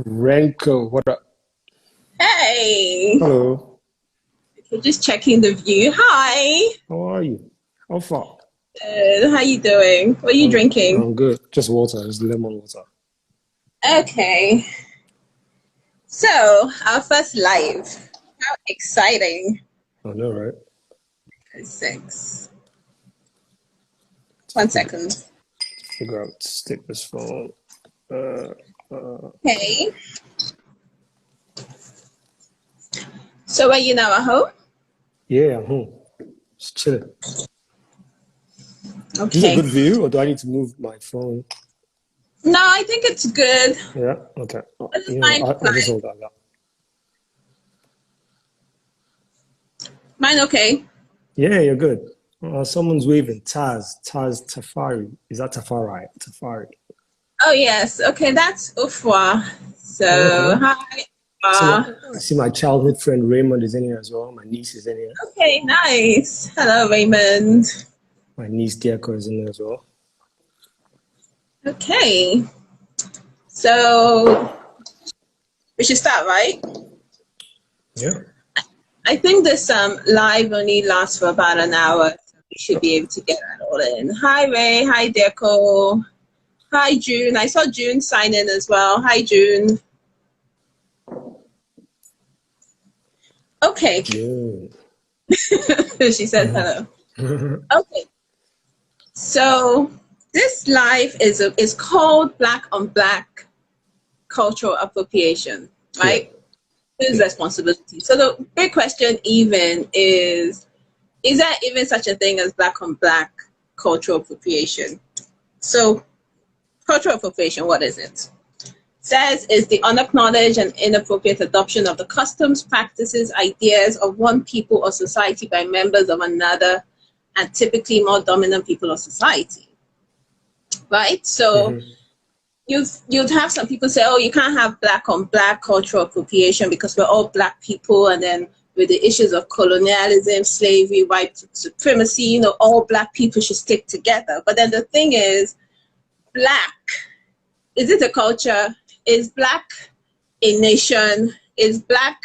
Renko, what up? Hey, Hello, okay, just checking the view. Hi, how are you? How far? how you doing? What are you I'm, drinking? I'm good. Just water, just lemon water. Okay, so our first live. How exciting! I know, right? Six. To One figure, second. figure out, stick this phone. Uh, Okay, so are you now at home? yeah, I'm home. Just chilling. Is this a Okay. good view, or do I need to move my phone? No, I think it's good. Yeah, okay. This is You know, mine. I'll just hold that. Mine okay? Yeah, you're good. Someone's waving. Taz Tafari. Is that Tafari? Tafari. Oh yes. Okay, that's Ufwa. Oh, So okay. hi. I see my childhood friend Raymond is in here as well. My niece is in here. Okay, nice. Hello, Raymond. My niece Diako is in there as well. Okay, so we should start, right? Yeah. I think this live only lasts for about an hour, so we should be able to get that all in. Hi Ray, hi Deco, hi June. I saw June sign in as well. Hi June. Okay, June. she said hello. Okay, so this live is called Black on Black Cultural Appropriation, Yeah. right? Whose responsibility? So the big question even is there even such a thing as black on black cultural appropriation? So, cultural appropriation, what is it? Says is the unacknowledged and inappropriate adoption of the customs, practices, ideas of one people or society by members of another, and typically more dominant people or society. Right? So Hmm. you'd have some people say, oh, you can't have black on black cultural appropriation because we're all black people, and then with the issues of colonialism, slavery, white supremacy, all black people should stick together. But then the thing is, black, is it a culture? Is black a nation? Is black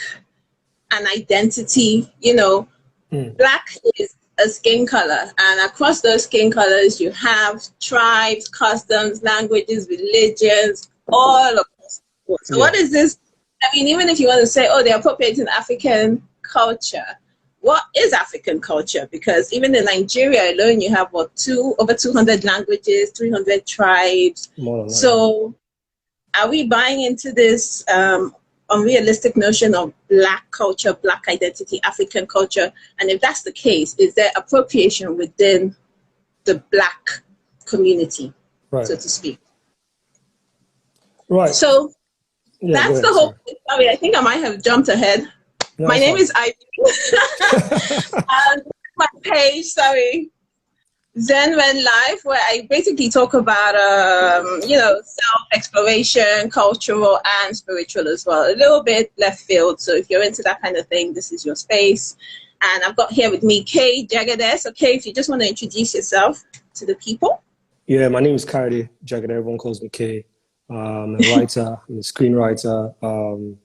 an identity? Mm. Black is a skin color, and across those skin colors, you have tribes, customs, languages, religions, all across the board. So, Yeah. what is this? I mean, even if you want to say, oh, they're appropriating African culture, what is African culture? Because even in Nigeria alone, you have over 200 languages, 300 tribes. More than that, yeah. So, are we buying into this unrealistic notion of black culture, black identity, African culture? And if that's the case, is there appropriation within the black community, Right. so to speak? Right. So Yeah, go that's the ahead. whole Sorry. thing. Sorry, I think I might have jumped ahead. No, My it's name fine. is Ivy. My page, sorry. Zen Red Life, where I basically talk about, self-exploration, cultural and spiritual as well. A little bit left field. So if you're into that kind of thing, this is your space. And I've got here with me Kay Jagades. Okay, if you just want to introduce yourself to the people. Yeah, my name is Kari Jagged. Everyone calls me K. I'm a writer, I'm a screenwriter,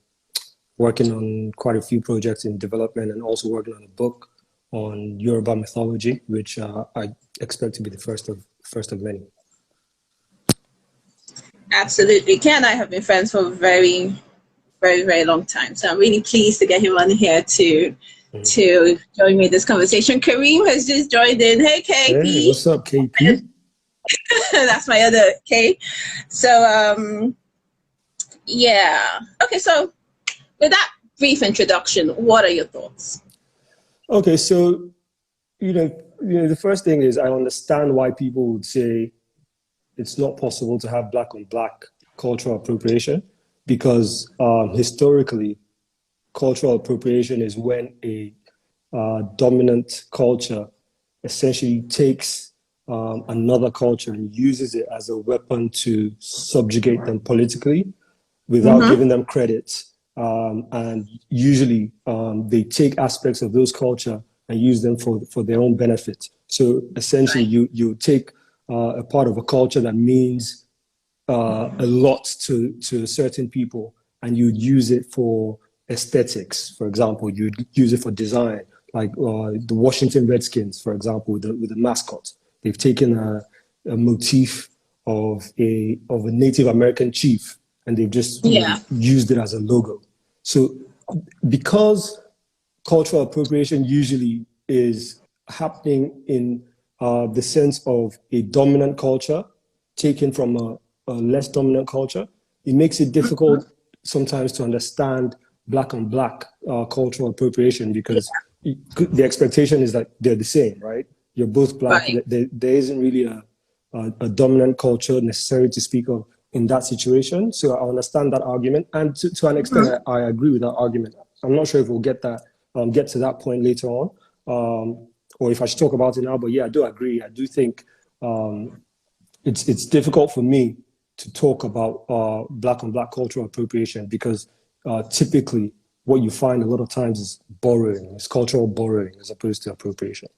working on quite a few projects in development and also working on a book on Yoruba mythology, which I expect to be the first of many. Absolutely. Kay and I have been friends for a very, very, very long time. So I'm really pleased to get him on here Mhm. to join me in this conversation. Kareem has just joined in. Hey, Hey, KP. what's up, KP? That's my other K. So, yeah. Okay, so with that brief introduction, what are your thoughts? Okay, so the first thing is I understand why people would say it's not possible to have black on black cultural appropriation because historically, cultural appropriation is when a dominant culture essentially takes another culture and uses it as a weapon to subjugate them politically without Mm-hmm. giving them credit. And usually they take aspects of those culture and use them for their own benefit. So essentially, Right. you take a part of a culture that means a lot to certain people, and you'd use it for aesthetics. For example, you'd use it for design, like the Washington Redskins, for example, with the mascot. They've taken a motif of a Native American chief, and they've just used it as a logo. So because cultural appropriation usually is happening in the sense of a dominant culture taken from a less dominant culture, it makes it difficult sometimes to understand black on black cultural appropriation, because the expectation is that they're the same, right? You're both black. Right. There isn't really a dominant culture necessary to speak of in that situation. So I understand that argument, and to an extent, I agree with that argument. I'm not sure if we'll get to that point later on, or if I should talk about it now. But yeah, I do agree. I do think it's difficult for me to talk about black on black cultural appropriation, because typically what you find a lot of times is borrowing. It's cultural borrowing as opposed to appropriation.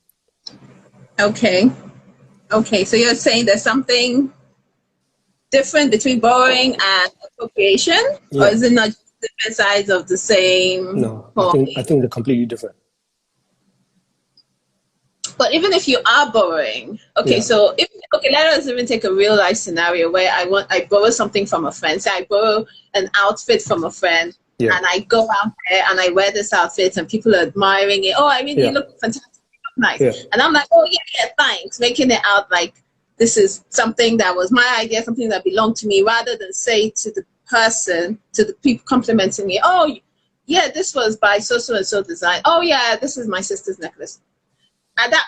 Okay, so you're saying there's something different between borrowing and appropriation, or is it not just different sides of the same? No, I think they're completely different. But even if you are borrowing, so let us even take a real life scenario where I borrow something from a friend. Say I borrow an outfit from a friend, and I go out there and I wear this outfit, and people are admiring it. Oh, I mean, you look fantastic. Nice. And I'm like, oh yeah, thanks, making it out like this is something that was my idea, something that belonged to me, rather than say to the person, to the people complimenting me, oh yeah, this was by so and so design. Oh yeah, this is my sister's necklace. And that,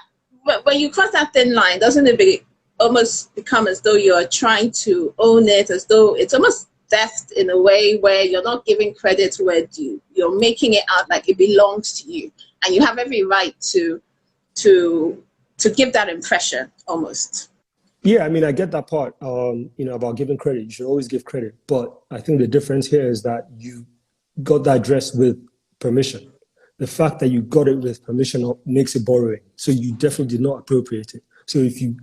when you cross that thin line, doesn't it almost become as though you're trying to own it, as though it's almost theft in a way where you're not giving credit where due. You're making it out like it belongs to you, and you have every right to give that impression almost. Yeah, I mean, I get that part, about giving credit. You should always give credit. But I think the difference here is that you got that dress with permission. The fact that you got it with permission makes it borrowing. So you definitely did not appropriate it. So if you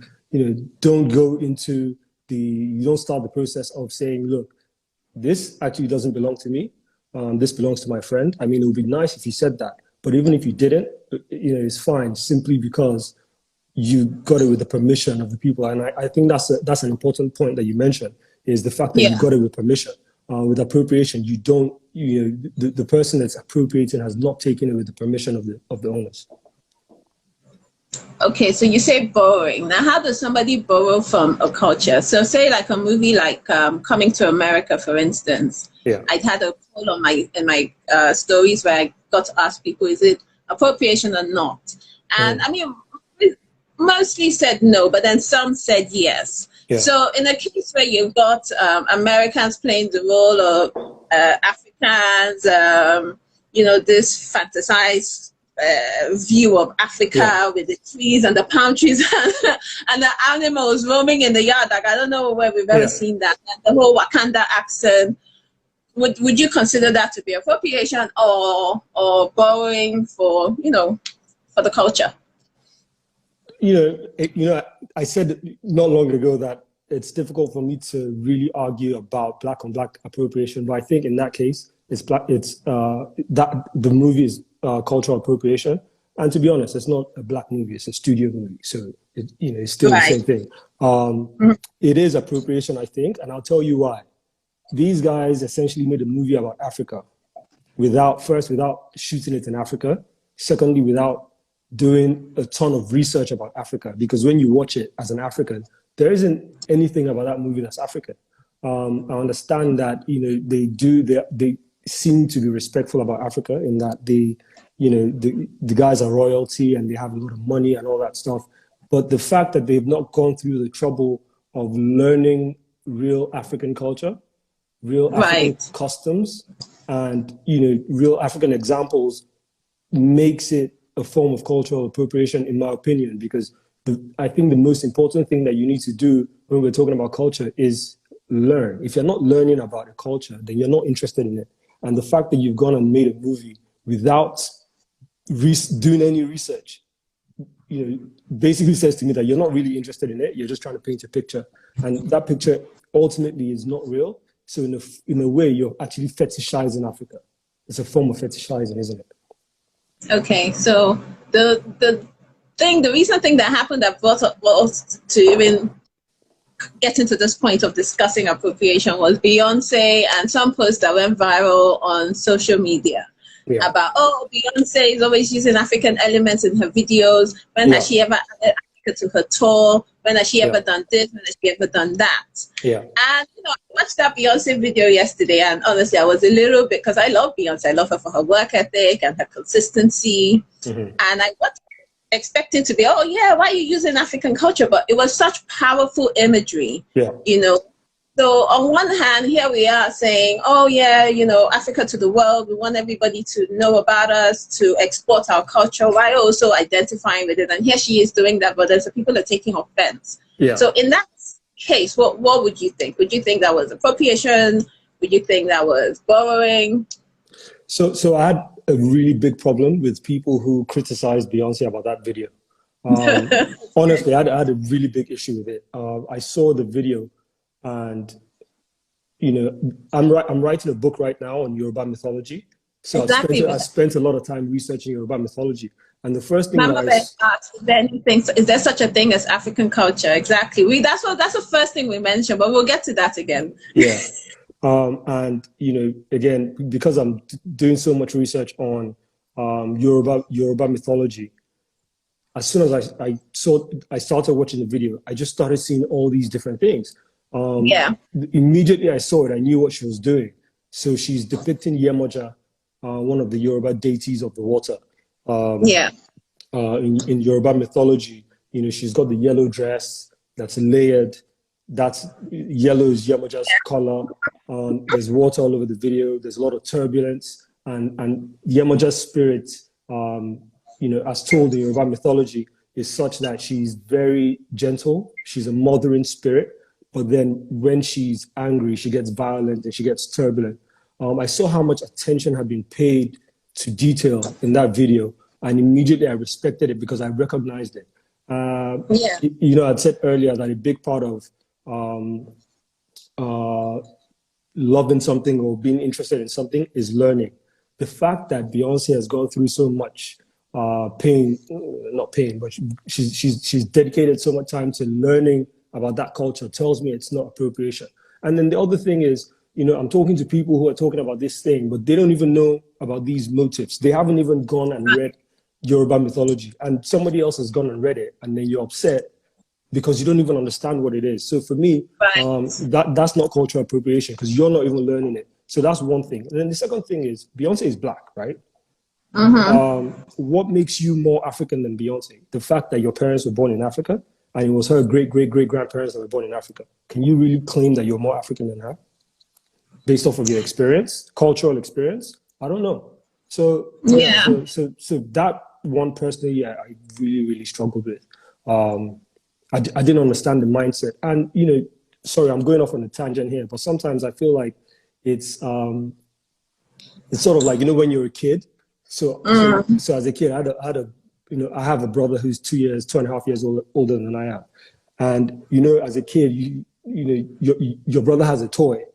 don't you don't start the process of saying, look, this actually doesn't belong to me. This belongs to my friend. I mean, it would be nice if you said that. But even if you didn't, it's fine, simply because you got it with the permission of the people. And I think that's an important point that you mentioned, is the fact that you got it with permission. With appropriation, you don't, the person that's appropriating has not taken it with the permission of the owners. Okay, so you say borrowing. Now, how does somebody borrow from a culture? So say like a movie like Coming to America, for instance. Yeah. I had a poll in my stories where I got to ask people, is it appropriation or not? And I mean, mostly said no, but then some said yes. Yeah. So in a case where you've got Americans playing the role of Africans, this fantasized view of Africa with the trees and the palm trees and the animals roaming in the yard. Like, I don't know where we've ever seen that. And the whole Wakanda accent. Would you consider that to be appropriation or borrowing for the culture? I said not long ago that it's difficult for me to really argue about black on black appropriation, but I think in that case, that the movie is cultural appropriation. And to be honest, it's not a black movie; it's a studio movie, so it's still the same thing. It is appropriation, I think, and I'll tell you why. These guys essentially made a movie about Africa without shooting it in Africa. Secondly, without doing a ton of research about Africa, because when you watch it as an African, there isn't anything about that movie that's African. I understand that they seem to be respectful about Africa in that the guys are royalty and they have a lot of money and all that stuff. But the fact that they've not gone through the trouble of learning real African culture, real African customs, and real African examples makes it a form of cultural appropriation, in my opinion, because I think the most important thing that you need to do when we're talking about culture is learn. If you're not learning about a culture, then you're not interested in it. And the fact that you've gone and made a movie without doing any research, basically says to me that you're not really interested in it. You're just trying to paint a picture. And that picture ultimately is not real. So in a way, you're actually fetishizing Africa. It's a form of fetishizing, isn't it? Okay, so the recent thing that happened that brought us to even get into this point of discussing appropriation was Beyonce and some posts that went viral on social media about, oh, Beyonce is always using African elements in her videos. When has she ever added Africa to her tour? When has she ever done this? When has she ever done that? And I watched that Beyonce video yesterday, and honestly, I was a little bit, because I love Beyonce. I love her for her work ethic and her consistency. And I was expecting to be, oh yeah, why are you using African culture? But it was such powerful imagery, So on one hand, here we are saying, oh yeah, Africa to the world. We want everybody to know about us, to export our culture, while also identifying with it. And here she is doing that, but there's people are taking offense. So in that case, what would you think? Would you think that was appropriation? Would you think that was borrowing? So I had a really big problem with people who criticized Beyonce about that video. Honestly, I had a really big issue with it. I saw the video, and I'm writing a book right now on Yoruba mythology. So I spent a lot of time researching Yoruba mythology, and the first thing is there such a thing as African culture? Exactly. That's the first thing we mentioned, but we'll get to that again. And again, because I'm doing so much research on Yoruba mythology, as soon as I started watching the video, I just started seeing all these different things. Immediately I saw it, I knew what she was doing. So she's depicting Yemoja, one of the Yoruba deities of the water. In Yoruba mythology, she's got the yellow dress that's layered. That's yellow is Yemoja's color. There's water all over the video. There's a lot of turbulence, and Yemoja's spirit, as told in Yoruba mythology, is such that she's very gentle. She's a mothering spirit, but then when she's angry, she gets violent and she gets turbulent. I saw how much attention had been paid to detail in that video, and immediately I respected it because I recognized it. I'd said earlier that a big part of loving something or being interested in something is learning. The fact that Beyonce has gone through so much pain, not pain, but she's dedicated so much time to learning about that culture tells me it's not appropriation. And then the other thing is, I'm talking to people who are talking about this thing, but they don't even know about these motifs. They haven't even gone and read Yoruba mythology, and somebody else has gone and read it, and then you're upset because you don't even understand what it is. So for me, that's not cultural appropriation because you're not even learning it. So that's one thing. And then the second thing is Beyonce is black, right? What makes you more African than Beyonce? The fact that your parents were born in Africa and it was her great-great-great-grandparents that were born in Africa. Can you really claim that you're more African than her? Based off of your experience, cultural experience? I don't know. So so that one personally, I really, really struggled with. I didn't understand the mindset. And, sorry, I'm going off on a tangent here, but sometimes I feel like it's sort of like, when you're a kid. So as a kid, I have a brother who's 2.5 years older than I am. And, as a kid, your brother has a toy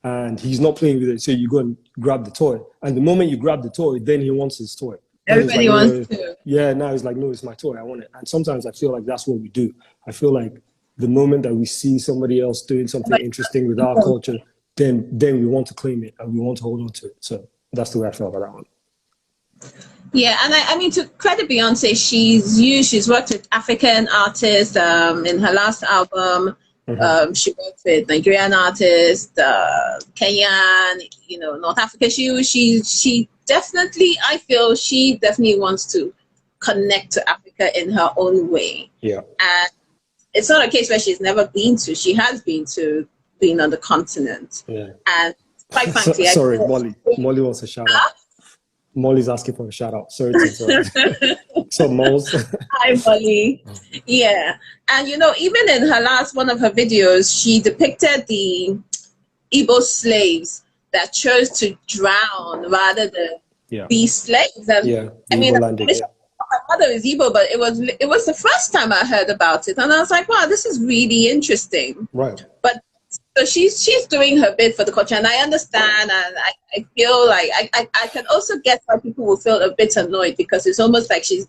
and he's not playing with it. So you go and grab the toy. And the moment you grab the toy, then he wants his toy. Everybody wants to. Yeah, now it's like, no, it's my toy. I want it. And sometimes I feel like that's what we do. I feel like the moment that we see somebody else doing something interesting with our culture, then we want to claim it and we want to hold on to it. So that's the way I feel about that one. Yeah, and I mean, to credit Beyonce, she's worked with African artists. In her last album, she worked with Nigerian artists, Kenyan, North Africa. She definitely, I feel she definitely wants to connect to Africa in her own way. Yeah. And it's not a case where she's never been to. She has been on the continent. Yeah. And quite frankly, sorry, Molly wants a shout out. Molly's asking for a shout out. Sorry to interrupt. So Moles. Hi, Molly. Yeah. And even in her last one of her videos, she depicted the Igbo slaves that chose to drown rather than be slaves. And I mean, my mother is Igbo, but it was the first time I heard about it, and I was like, wow, this is really interesting. Right. But So she's doing her bit for the culture, and I understand, and I feel like I can also get why people will feel a bit annoyed, because it's almost like she's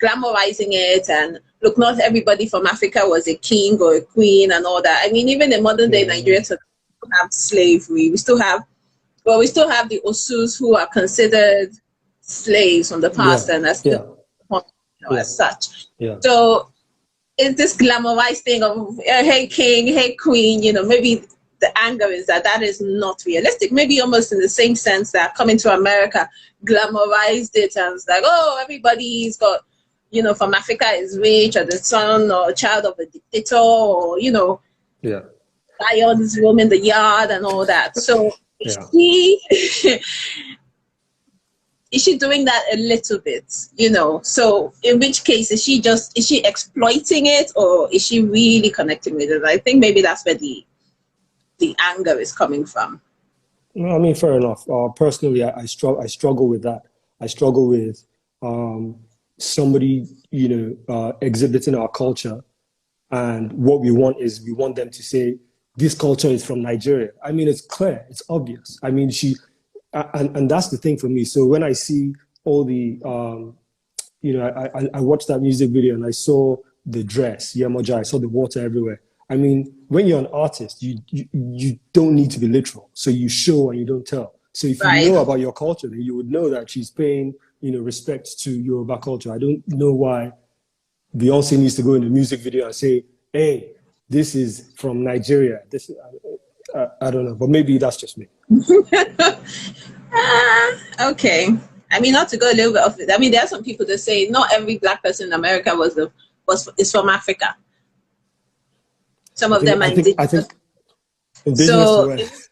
glamorizing it, and look, not everybody from Africa was a king or a queen and all that. I mean, even in modern day Nigeria, we still have slavery. We still have the Osus, who are considered slaves from the past, and are still as such. Yeah. So it's this glamorized thing of hey king, hey queen, maybe the anger is that is not realistic. Maybe almost in the same sense that coming to America glamorized it, and it's like, oh, everybody's got, from Africa is rich, or the son or child of a dictator, or lions roaming the yard and all that. So is she doing that a little bit, So in which case, is she exploiting it, or is she really connecting with it? I think maybe that's where the anger is coming from. No, I mean, fair enough. Personally, I struggle with that. I struggle with somebody, exhibiting our culture, and what we want them to say, this culture is from Nigeria. I mean, it's clear, it's obvious. I mean, and that's the thing for me. So when I see all the, I watched that music video and I saw the dress, Yemoja, I saw the water everywhere. I mean, when you're an artist, you don't need to be literal. So you show and you don't tell. So if you know about your culture, then you would know that she's paying, respect to Yoruba culture. I don't know why Beyonce needs to go in the music video and say, hey, this is from Nigeria. I don't know, but maybe that's just me. Okay. I mean, not to go a little bit off it. I mean, there are some people that say not every black person in America is from Africa. Some of them are indigenous. I think indigenous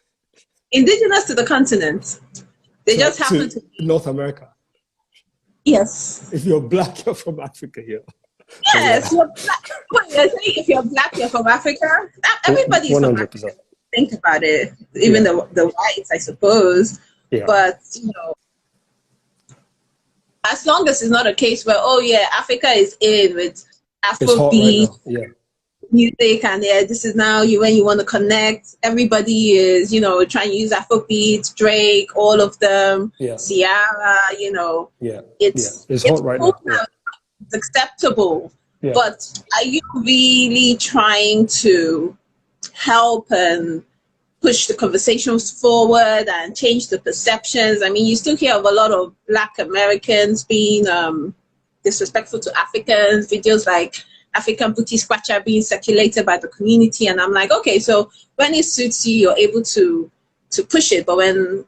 indigenous to the continent. They just happen to be North America. Yes. If you're black, you're from Africa here. Yes, you're black. If you're black, you're from Africa. Everybody's 100%. From Africa. Think about it. Even the whites, I suppose. Yeah. But as long as it's not a case where, Africa is in with Afrobeat music, and this is now when you want to connect. Everybody is, trying to use Afrobeat, Drake, all of them, Ciara, it's hot right now. It's acceptable. Yeah. But are you really trying to help and push the conversations forward and change the perceptions? I mean, you still hear of a lot of Black Americans being disrespectful to Africans, videos like African booty scratcher being circulated by the community, and I'm like, okay, so when it suits you, you're able to push it, but when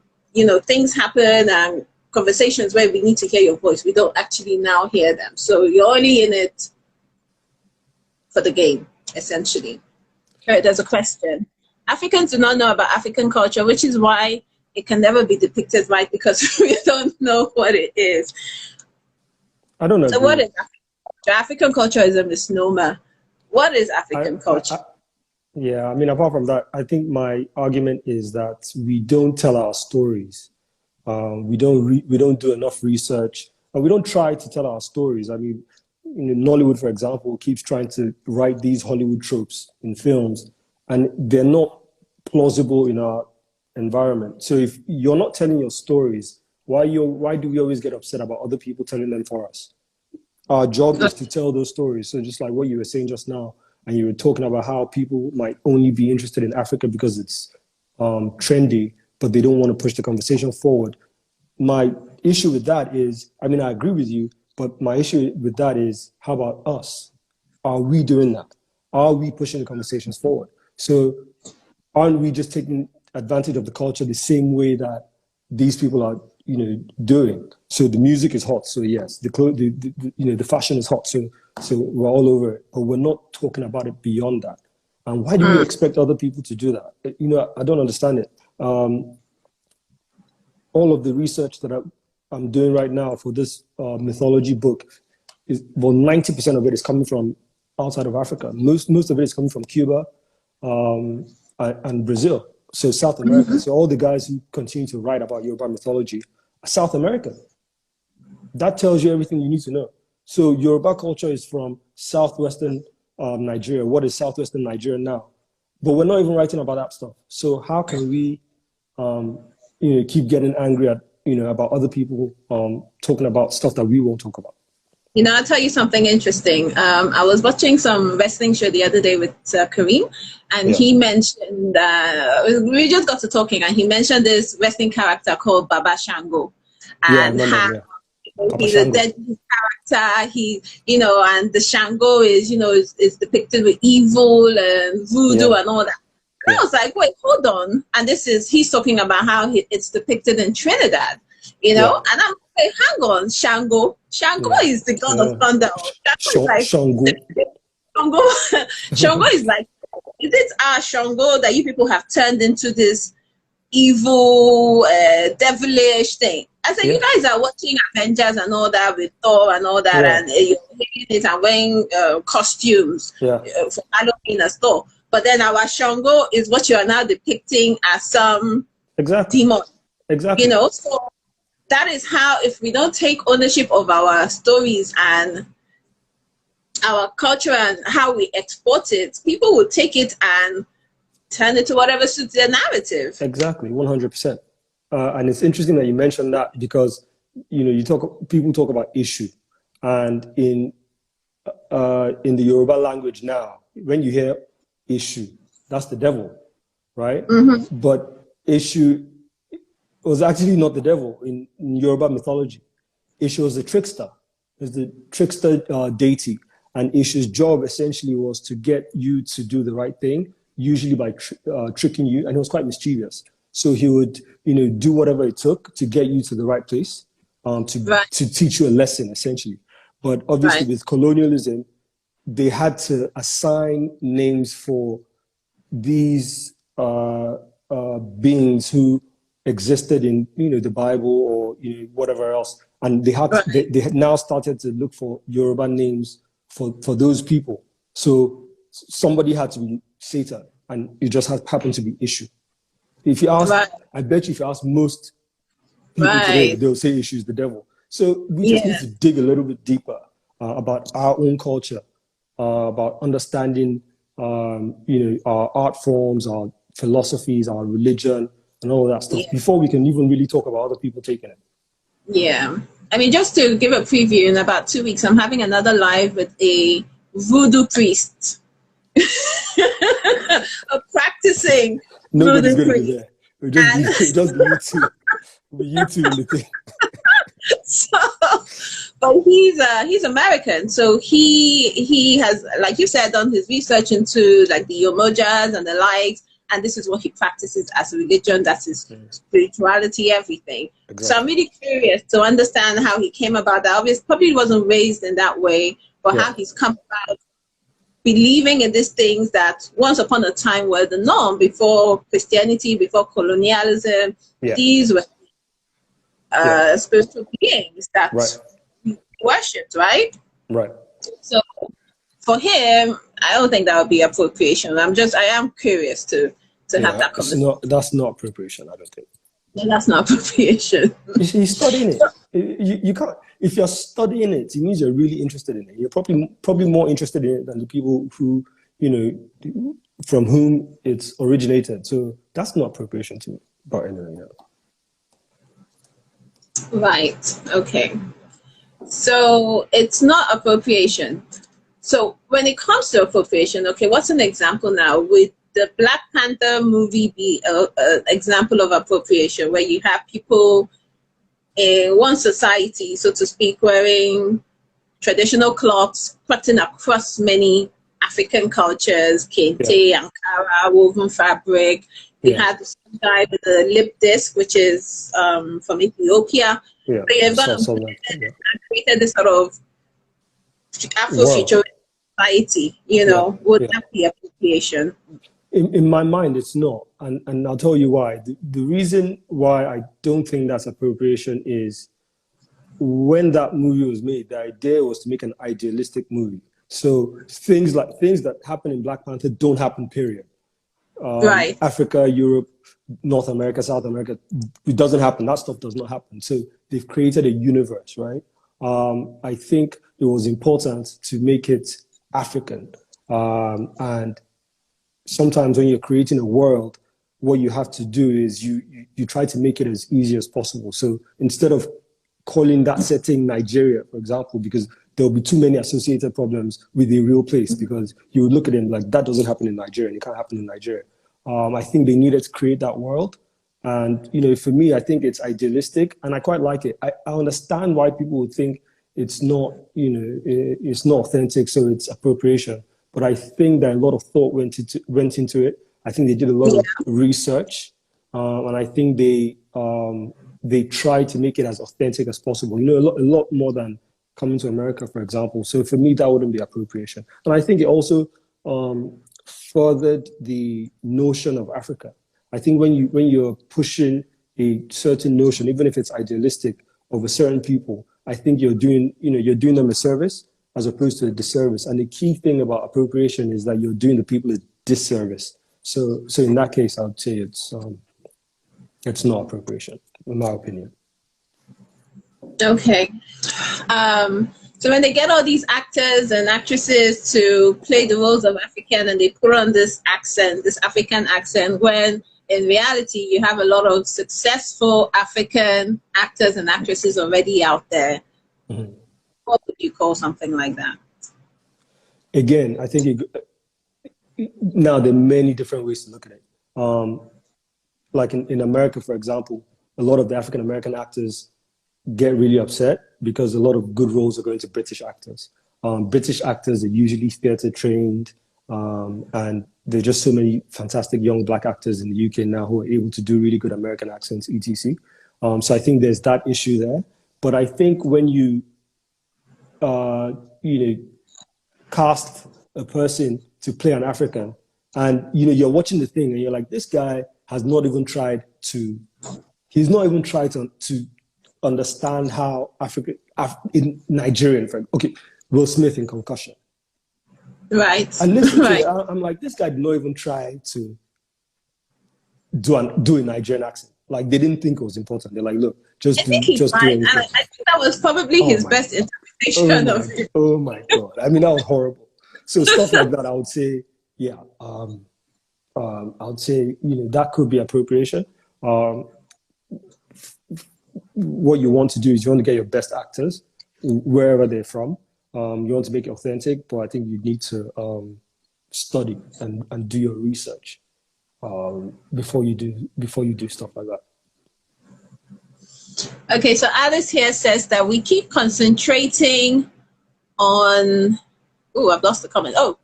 things happen and conversations where we need to hear your voice, we don't actually now hear them. So you're only in it for the game, essentially. Okay, there's a question. Africans do not know about African culture, which is why it can never be depicted right, because we don't know what it is. I don't know. So what is African culture? African culture is a misnomer. What is African culture? I mean, apart from that, I think my argument is that we don't tell our stories. We don't do enough research, and we don't try to tell our stories. I mean, Nollywood, for example, keeps trying to write these Hollywood tropes in films, and they're not plausible in our environment. So if you're not telling your stories, why do we always get upset about other people telling them for us? Our job is to tell those stories. So just like what you were saying just now, and you were talking about how people might only be interested in Africa because it's trendy, but they don't want to push the conversation forward. My issue with that is, I mean, I agree with you, but my issue with that is, how about us? Are we doing that? Are we pushing the conversations forward? So aren't we just taking advantage of the culture the same way that these people are, doing? So the music is hot, so yes, the fashion is hot, so we're all over it, but we're not talking about it beyond that. And why do we expect other people to do that? I don't understand it. All of the research that I'm doing right now for this mythology book is, 90% of it is coming from outside of Africa. Most of it is coming from Cuba and Brazil, so South America. So all the guys who continue to write about Yoruba mythology are South American. That tells you everything you need to know. So Yoruba culture is from southwestern Nigeria. What is southwestern Nigeria now? but we're not even writing about that stuff. So how can we, keep getting angry at, about other people talking about stuff that we won't talk about? I'll tell you something interesting. I was watching some wrestling show the other day with Kareem, and he mentioned, we just got to talking, and he mentioned this wrestling character called Baba Shango. And how he's a deadly character. And the Shango is depicted with evil and voodoo and all that. And I was like, wait, hold on. And he's talking about how it's depicted in Trinidad, and I'm like, hang on, Shango. Shango is the god of thunder. Shango is like, is it our Shango that you people have turned into this evil, devilish thing? I said, you guys are watching Avengers and all that with Thor and all that, and you're hitting it and wearing costumes for Halloween and stuff. But then our Shango is what you are now depicting as some demon. Exactly. So that is how, if we don't take ownership of our stories and our culture and how we export it, people will take it and turn it to whatever suits their narrative. Exactly, 100%. And it's interesting that you mentioned that, because people talk about issue, and in the Yoruba language now, when you hear issue, that's the devil, right? Mm-hmm. But issue was actually not the devil in Yoruba mythology. Ishu was the trickster. It's the trickster deity, and Ishu's job essentially was to get you to do the right thing, usually by tricking you, and he was quite mischievous. So he would, do whatever it took to get you to the right place, to teach you a lesson, essentially. But obviously, with colonialism, they had to assign names for these beings who existed in, the Bible or whatever else, and they had they had now started to look for Yoruba names for those people. So somebody had to be Satan, and it just happened to be Ishu. If you ask, I bet you if you ask most people today, they'll say Ishu is the devil. So we just need to dig a little bit deeper about our own culture, about understanding, our art forms, our philosophies, our religion, and all that stuff before we can even really talk about other people taking it. Yeah. I mean, just to give a preview, in about 2 weeks, I'm having another live with a voodoo priest. A practicing Nobody's voodoo going priest. To be there. We'll just be you two. You two in the thing. So, but he's American, so he has, like you said, done his research into like the Yomojas and the likes, and this is what he practices as a religion. That's his spirituality, everything. Exactly. So I'm really curious to understand how he came about that. Obviously, probably wasn't raised in that way, but how he's come about believing in these things that once upon a time were the norm before Christianity, before colonialism. These were spiritual beings that worshipped, right? Right. So for him, I don't think that would be appropriation. I am curious to have that conversation. That's not appropriation, I don't think. No, that's not appropriation. He's studying it. You can't. If you're studying it, it means you're really interested in it. You're probably more interested in it than the people who, from whom it's originated. So that's not appropriation to me. But anyway, Right. Okay. So it's not appropriation. So when it comes to appropriation, okay, what's an example now? Would the Black Panther movie be an example of appropriation, where you have people in one society, so to speak, wearing traditional cloths, cutting across many African cultures, kente, Ankara, woven fabric. You had this guy with the lip disc, which is from Ethiopia. Yeah. So you've got created this sort of Afrofuturist society, would that be appropriation? In my mind, it's not. And I'll tell you why. The reason why I don't think that's appropriation is when that movie was made, the idea was to make an idealistic movie. So things that happen in Black Panther don't happen, period. Africa, Europe, North America, South America, it doesn't happen. That stuff does not happen. So they've created a universe, right? I think it was important to make it African and sometimes when you're creating a world, what you have to do is you try to make it as easy as possible. So instead of calling that setting Nigeria, for example, because there'll be too many associated problems with a real place, because you would look at it and like, that doesn't happen in Nigeria, and it can't happen in Nigeria. I think they needed to create that world. And, for me, I think it's idealistic and I quite like it. I understand why people would think it's not, it's not authentic, so it's appropriation. But I think that a lot of thought went into it. I think they did a lot of research, and I think they tried to make it as authentic as possible. A lot more than coming to America, for example. So for me, that wouldn't be appropriation. And I think it also furthered the notion of Africa. I think when you're pushing a certain notion, even if it's idealistic, of a certain people, I think you're doing them a service as opposed to a disservice. And the key thing about appropriation is that you're doing the people a disservice. So in that case, I would say it's not appropriation, in my opinion. Okay. So when they get all these actors and actresses to play the roles of African, and they put on this accent, this African accent, when in reality you have a lot of successful African actors and actresses already out there, mm-hmm. What would you call something like that? Again, I think now there are many different ways to look at it. Like in America, for example, a lot of the African American actors get really upset because a lot of good roles are going to British actors. British actors are usually theater trained, and there are just so many fantastic young black actors in the UK now who are able to do really good American accents, etc. So I think there's that issue there. But I think when you cast a person to play an African, and you're watching the thing and you're like, this guy has not even tried to understand how in Nigerian, okay, Will Smith in Concussion. Right. And listen to it, I'm like, this guy did not even try to do a Nigerian accent. Like, they didn't think it was important. They're like, look, just do anything. And I think that was probably his best interpretation of it. Oh my God. I mean, that was horrible. So stuff like that, I would say, yeah. I would say, that could be appropriation. What you want to do is you want to get your best actors wherever they're from. You want to make it authentic, but I think you need to study and do your research before you do stuff like that. Okay, so Alice here says that we keep concentrating on. Oh, I've lost the comment. Oh,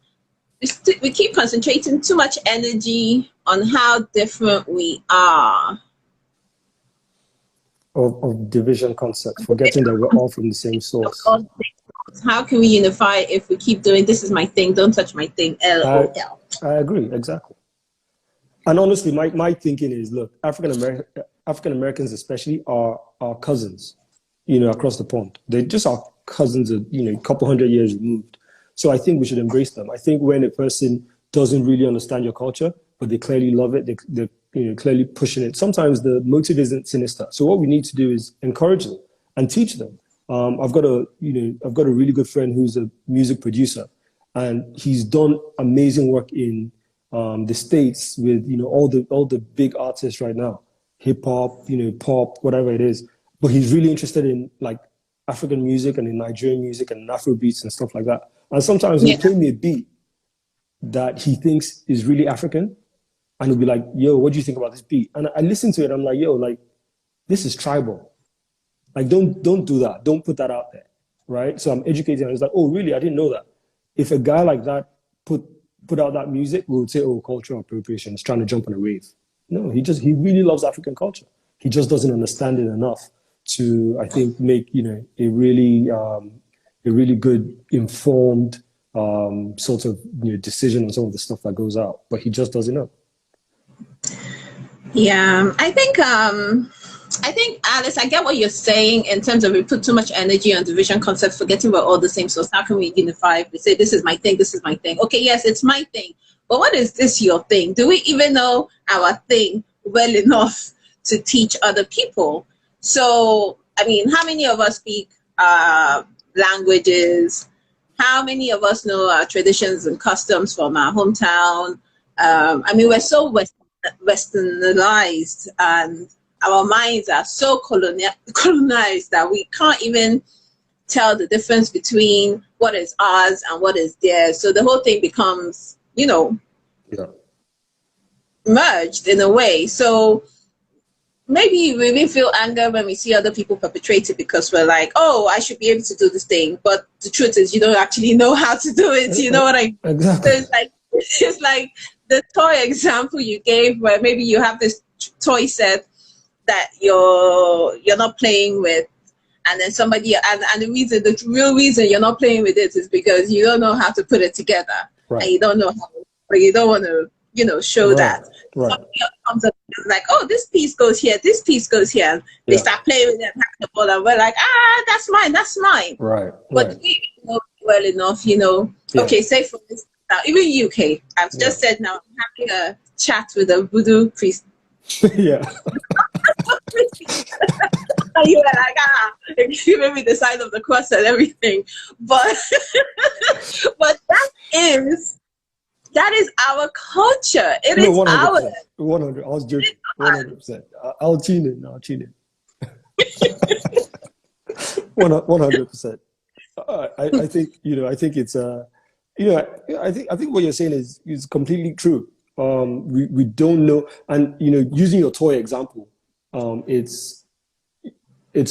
we keep concentrating too much energy on how different we are. Of division concept, forgetting that we're all from the same source. How can we unify if we keep doing, this is my thing, don't touch my thing, LOL? I agree, exactly. And honestly, my thinking is, look, African Americans especially are our cousins, across the pond. They're just our cousins, a couple hundred years removed. So I think we should embrace them. I think when a person doesn't really understand your culture, but they clearly love it, they're clearly pushing it. Sometimes the motive isn't sinister. So what we need to do is encourage them and teach them. I've got a really good friend who's a music producer, and he's done amazing work in the States with all the big artists right now, hip hop, pop, whatever it is. But he's really interested in like African music and in Nigerian music and Afro beats and stuff like that. And sometimes he'll play me a beat that he thinks is really African, and he'll be like, yo, what do you think about this beat? And I listen to it, I'm like, yo, like, this is tribal. Like, don't do that. Don't put that out there, right? So I'm educating, and it's like, oh, really? I didn't know that. If a guy like that put out that music, we would say, oh, cultural appropriation, is trying to jump on a wave. No, he really loves African culture. He just doesn't understand it enough to, I think, make a really good, informed sort of decision on some of the stuff that goes out. But he just doesn't know. Yeah, I think Alice, I get what you're saying in terms of we put too much energy on division concepts, forgetting we're all the same. So how can we unify? We say, this is my thing, this is my thing. Okay, yes, it's my thing. But what is this your thing? Do we even know our thing well enough to teach other people? So, I mean, how many of us speak languages? How many of us know our traditions and customs from our hometown? I mean, we're so westernized, and our minds are so colonized that we can't even tell the difference between what is ours and what is theirs. So the whole thing becomes, merged in a way. So maybe we even feel anger when we see other people perpetrate it, because we're like, oh, I should be able to do this thing. But the truth is, you don't actually know how to do it. You know what I mean? Exactly. So it's like the toy example you gave, where maybe you have this toy set that you're not playing with, and then somebody, and the real reason you're not playing with it is because you don't know how to put it together, right. and you don't know how, or you don't want to, show right. that. Right. Somebody else comes up and is like, oh, this piece goes here, this piece goes here, and they start playing with it and packing the ball, and we're like, that's mine. Right. But we know well enough, Okay, say for instance, now, even UK, I've just said now, I'm having a chat with a voodoo priest. Yeah. And you were like, giving me the sign of the cross and everything. But but that is our culture. It is 100%, ours. 100. I was joking. 100%. I'll tune in. 100%. I think I think it's I think what you're saying is completely true. We don't know, and using your toy example, it's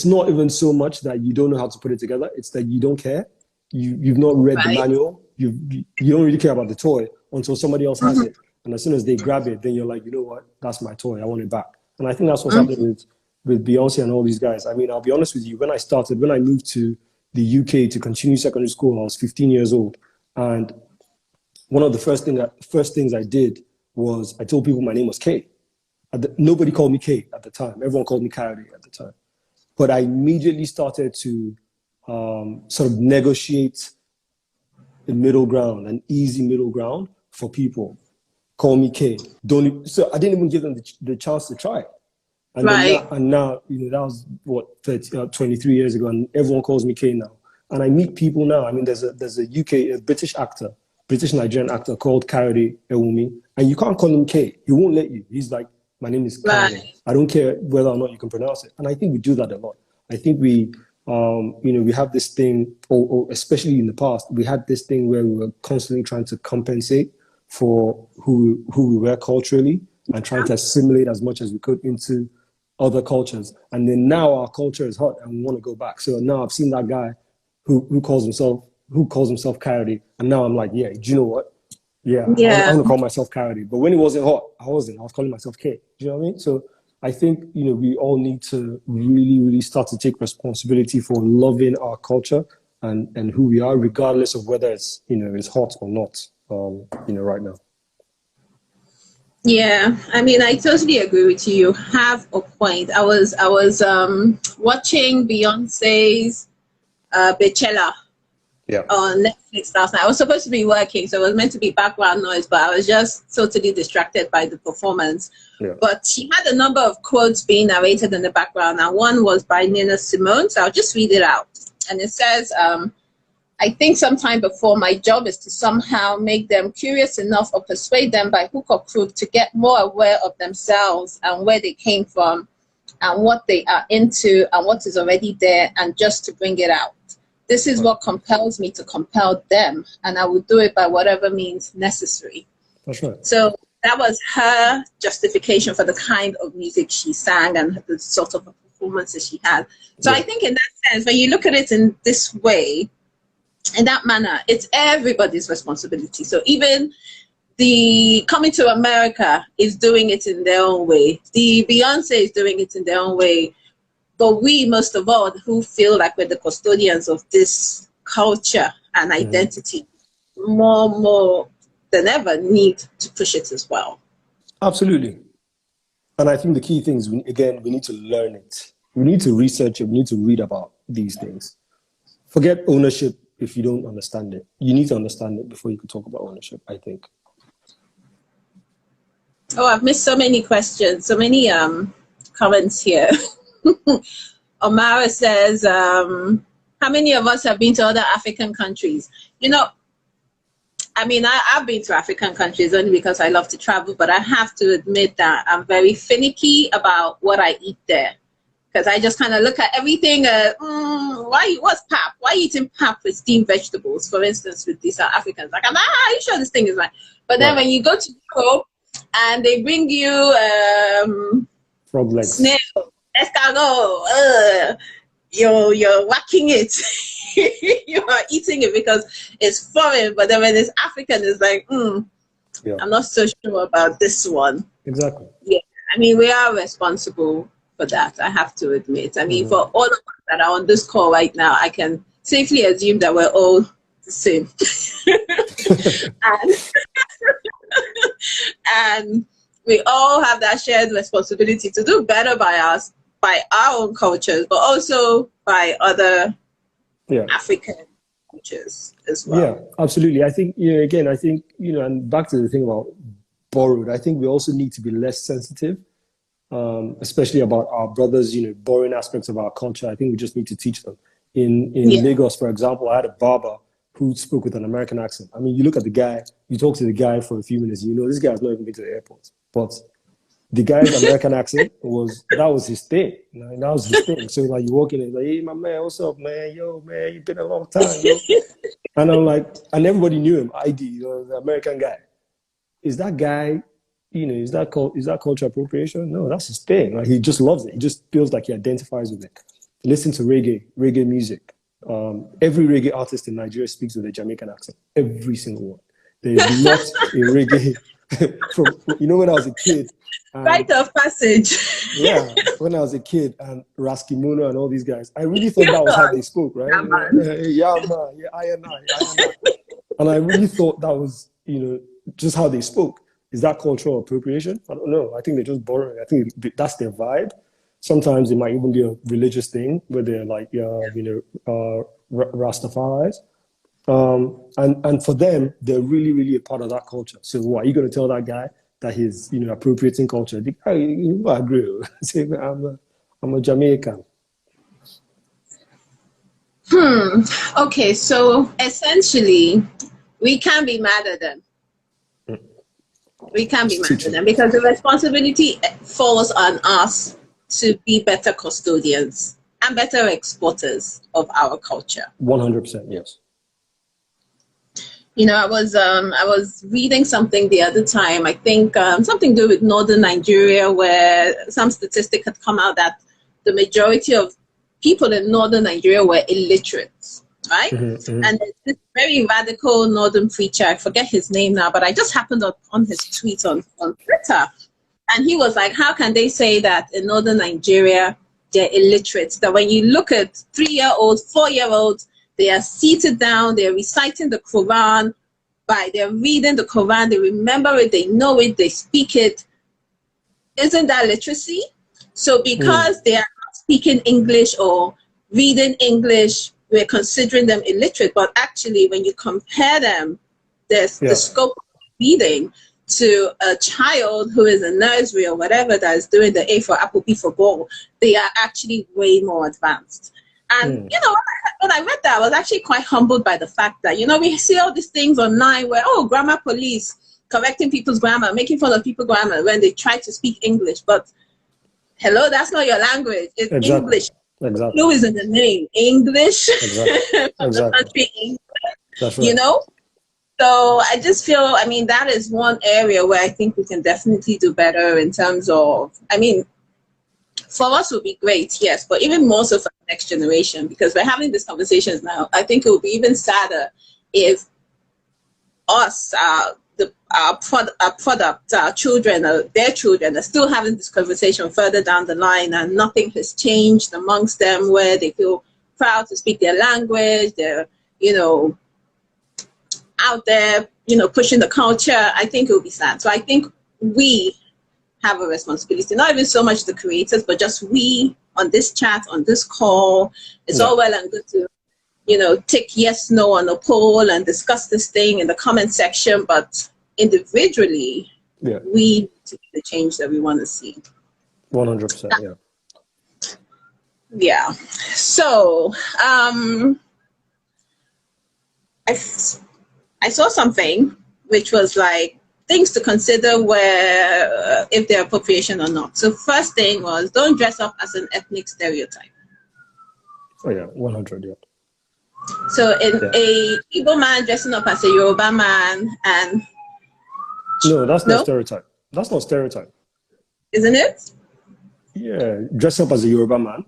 not even so much that you don't know how to put it together. It's that you don't care. You've not read the manual. You don't really care about the toy until somebody else has it, and as soon as they grab it, then you're like, you know what? That's my toy. I want it back. And I think that's what's happening with Beyonce and all these guys. I mean, I'll be honest with you. When I moved to the UK to continue secondary school, I was 15 years old, and one of the first things I did was I told people my name was K. Nobody called me K at the time. Everyone called me Coyote at the time. But I immediately started to sort of negotiate a middle ground, an easy middle ground for people. Call me K. So I didn't even give them the chance to try it. And now, that was what 23 years ago, and everyone calls me K now. And I meet people now. I mean, there's a British Nigerian actor called Coyote Ewumi, and you can't call him K. He won't let you. He's like, my name is Coyote. I don't care whether or not you can pronounce it. And I think we do that a lot. I think we have this thing, or especially in the past, we had this thing where we were constantly trying to compensate for who we were culturally and trying to assimilate as much as we could into other cultures. And then now our culture is hot and we want to go back. So now I've seen that guy who calls himself Coyote, and now I'm like, yeah, do you know what? Yeah. I want to call myself Coyote. But when it wasn't hot, I was calling myself K. Do you know what I mean? So I think, we all need to really, really start to take responsibility for loving our culture and who we are, regardless of whether it's, it's hot or not, right now. Yeah, I mean, I totally agree with you. You have a point. I was watching Beyonce's Beychella on Netflix last night. I was supposed to be working, so it was meant to be background noise, but I was just totally distracted by the performance. Yeah. But she had a number of quotes being narrated in the background, and one was by Nina Simone, so I'll just read it out. And it says, I think sometime before, my job is to somehow make them curious enough or persuade them by hook or crook to get more aware of themselves and where they came from and what they are into and what is already there, and just to bring it out. This is what compels me to compel them, and I will do it by whatever means necessary. That's right. So that was her justification for the kind of music she sang and the sort of performances she had. So I think in that sense, when you look at it in this way, in that manner, it's everybody's responsibility. So even the Coming to America is doing it in their own way. The Beyonce is doing it in their own way. But we, most of all, who feel like we're the custodians of this culture and identity, more than ever need to push it as well. Absolutely. And I think the key thing is, we need to learn it. We need to research it. We need to read about these things. Forget ownership if you don't understand it. You need to understand it before you can talk about ownership, I think. Oh, I've missed so many questions, so many comments here. Omara says, how many of us have been to other African countries? I mean, I've been to African countries only because I love to travel, but I have to admit that I'm very finicky about what I eat there. Because I just kind of look at everything, what's pap? Why are you eating pap with steamed vegetables, for instance, with these South Africans? Like, are you sure this thing is right? But then when you go to Europe and they bring you frog legs, snail, escargot, you're whacking it. You are eating it because it's foreign, but then when it's African, it's like, I'm not so sure about this one. Exactly. Yeah, I mean, we are responsible for that, I have to admit. I mean, for all of us that are on this call right now, I can safely assume that we're all the same. and we all have that shared responsibility to do better by us, by our own cultures, but also by other African cultures as well. Yeah, absolutely. I think, again, and back to the thing about borrowed, I think we also need to be less sensitive, especially about our brothers, borrowing aspects of our culture. I think we just need to teach them. In Lagos, for example, I had a barber who spoke with an American accent. I mean, you look at the guy, you talk to the guy for a few minutes, this guy has not even been to the airport. But the guy's American accent that was his thing. That was his thing. So like you walk in and like, hey, my man, what's up, man? Yo, man, you've been a long time, yo. And I'm like, and everybody knew him, ID, the American guy. Is that guy, is that cultural appropriation? No, that's his thing. Like he just loves it. He just feels like he identifies with it. Listen to reggae music. Every reggae artist in Nigeria speaks with a Jamaican accent. Every single one. There is not a reggae from when I was a kid. Rite of passage. Yeah, when I was a kid and Raskimono and all these guys, I really thought that was how they spoke, right? Yeah, man. Yeah, I and I. And I really thought that was, just how they spoke. Is that cultural appropriation? I don't know. I think they're just borrowing. I think that's their vibe. Sometimes it might even be a religious thing where they're like, Rastafaris. And for them, they're really, really a part of that culture. So what, are you going to tell that guy that he's, appropriating culture? I agree. Say, I'm a Jamaican. Okay, so essentially, we can't be mad at them. We can't be mad at them because the responsibility falls on us to be better custodians and better exporters of our culture. 100%, yes. I was reading something the other time. I think something to do with northern Nigeria, where some statistic had come out that the majority of people in northern Nigeria were illiterate, right? And there's this very radical northern preacher, I forget his name now, but I just happened on his tweet on Twitter. And he was like, how can they say that in northern Nigeria, they're illiterate? That when you look at 3-year-olds, 4-year-olds, they are seated down, they're reciting the Quran, they're reading the Quran, they remember it, they know it, they speak it. Isn't that literacy? So because they are not speaking English or reading English, we're considering them illiterate. But actually, when you compare them, the scope of reading to a child who is in nursery or whatever that is doing the A for apple, B for ball, they are actually way more advanced. And, when I read that, I was actually quite humbled by the fact that, we see all these things online where, grammar police correcting people's grammar, making fun of people's grammar when they try to speak English. But, hello, that's not your language. It's English. Exactly. Who is in the name? English. Exactly. From the country, English. That's right. So I just feel, that is one area where I think we can definitely do better in terms of, for us it would be great, yes, but even more so for the next generation, because we're having these conversations now. I think it would be even sadder if us, our product, our children, their children are still having this conversation further down the line and nothing has changed amongst them where they feel proud to speak their language, they're, out there, pushing the culture. I think it would be sad. So I think we have a responsibility, not even so much the creators, but just we on this chat, on this call. It's all well and good to, tick yes, no on a poll and discuss this thing in the comment section, but individually, we need to be the change that we want to see. 100%, Yeah. So, I I saw something which was like things to consider where if they're appropriation or not. So first thing was don't dress up as an ethnic stereotype. Oh yeah, 100. Yeah. So in a Igbo man dressing up as a Yoruba man, and No, that's not stereotype. That's not stereotype. Isn't it? Yeah, dress up as a Yoruba man.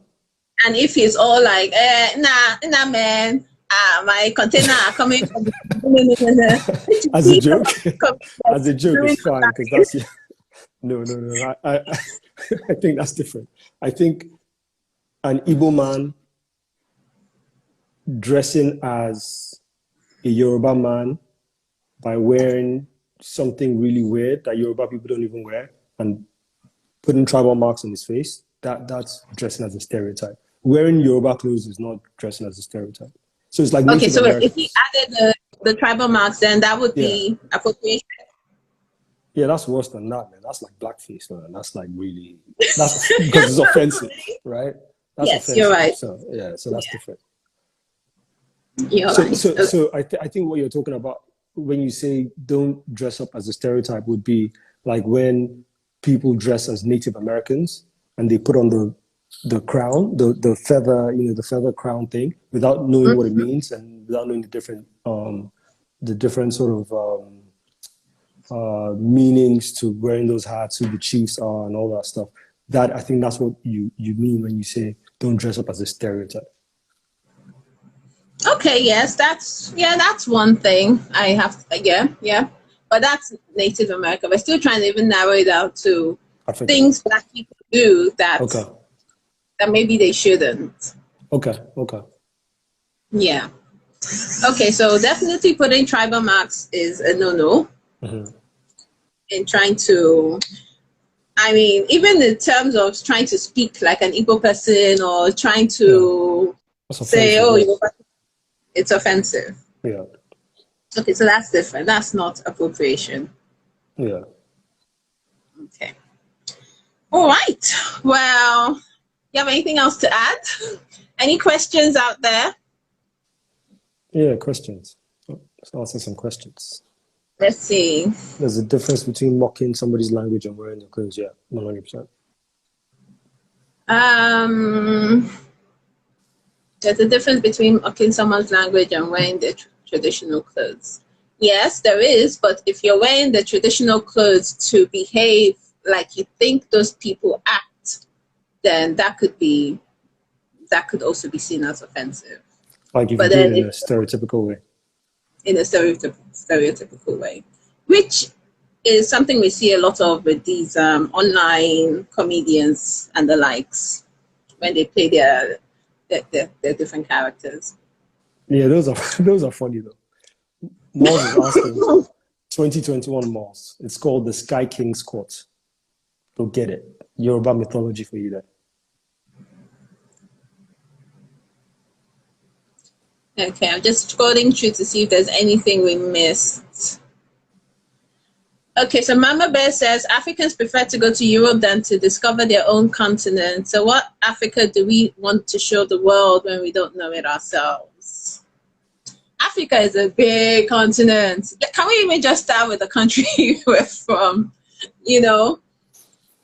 And if he's all like, nah, man, my container are coming from as a joke, as a joke is fine because that's no. I think that's different. I think an Igbo man dressing as a Yoruba man by wearing something really weird that Yoruba people don't even wear and putting tribal marks on his face, that's dressing as a stereotype. Wearing Yoruba clothes is not dressing as a stereotype. So it's like okay. So if he added the tribal marks, then that would be appropriation. Yeah, that's worse than that, man. That's like blackface, man. That's like really that's because it's offensive, right? That's yes, offensive. You're right. So that's different. You're right. So I think what you're talking about when you say don't dress up as a stereotype would be like when people dress as Native Americans and they put on the crown, the feather, the feather crown thing without knowing what it means and without knowing the different sort of meanings to wearing those hats, who the chiefs are and all that stuff. That I think that's what you mean when you say don't dress up as a stereotype. Okay, yes, that's one thing I have. Yeah, but that's Native America. We're still trying to even narrow it down to things Black people do that maybe they shouldn't. Okay. Yeah. Okay, so definitely putting tribal marks is a no-no. In trying to, I mean, even in terms of trying to speak like an Igbo person or trying to say, it's offensive. Yeah. Okay, so that's different. That's not appropriation. Yeah. Okay. All right. Well, you have anything else to add? Any questions out there? Yeah, questions. Let's answer some questions. Let's see. There's a difference between mocking somebody's language and wearing their clothes. Yeah, 100%. There's a difference between mocking someone's language and wearing their traditional clothes. Yes, there is. But if you're wearing the traditional clothes to behave like you think those people act, then that could also be seen as offensive. Like if you do it in a stereotypical way. In a stereotypical way, which is something we see a lot of with these online comedians and the likes when they play their different characters. Yeah, those are funny though. Moz is asking 2021 Moz. It's called the Sky King's Court. Go get it. Yoruba mythology for you there. Okay, I'm just scrolling through to see if there's anything we missed. Okay, so Mama Bear says Africans prefer to go to Europe than to discover their own continent. So what Africa do we want to show the world when we don't know it ourselves? Africa is a big continent. Can we even just start with the country we're from?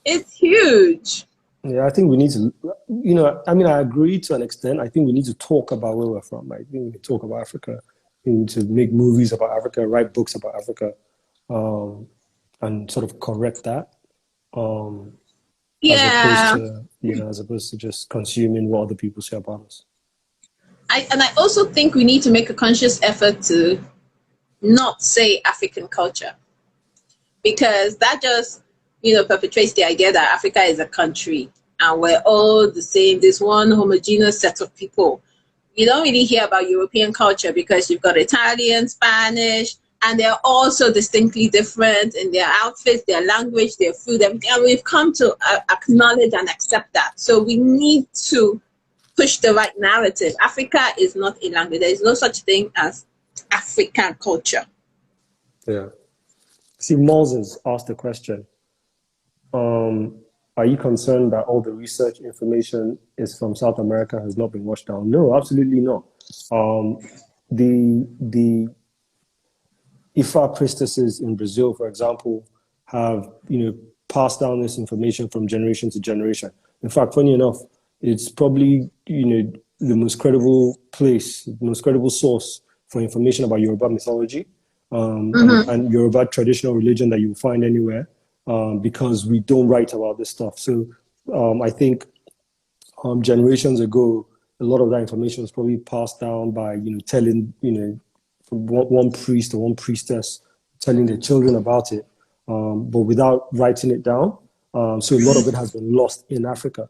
It's huge. Yeah, I think we need to, I agree to an extent. I think we need to talk about where we're from. I think we need to talk about Africa. We need to make movies about Africa, write books about Africa, and sort of correct that. As opposed to just consuming what other people say about us. I also think we need to make a conscious effort to not say African culture, because that just perpetuates the idea that Africa is a country and we're all the same, this one homogeneous set of people. You don't really hear about European culture because you've got Italian, Spanish, and they're also distinctly different in their outfits, their language, their food, everything. And we've come to acknowledge and accept that. So we need to push the right narrative. Africa is not a language. There is no such thing as African culture. Yeah. See, Moses asked the question, are you concerned that all the research information is from South America has not been washed down? No, absolutely not. The Ifa priestesses in Brazil, for example, have, passed down this information from generation to generation. In fact, funny enough, it's probably, the most credible place, the most credible source for information about Yoruba mythology, and Yoruba traditional religion that you find anywhere, because we don't write about this stuff. So I think generations ago, a lot of that information was probably passed down by, telling, from one priest or one priestess telling their children about it, but without writing it down. So a lot of it has been lost in Africa.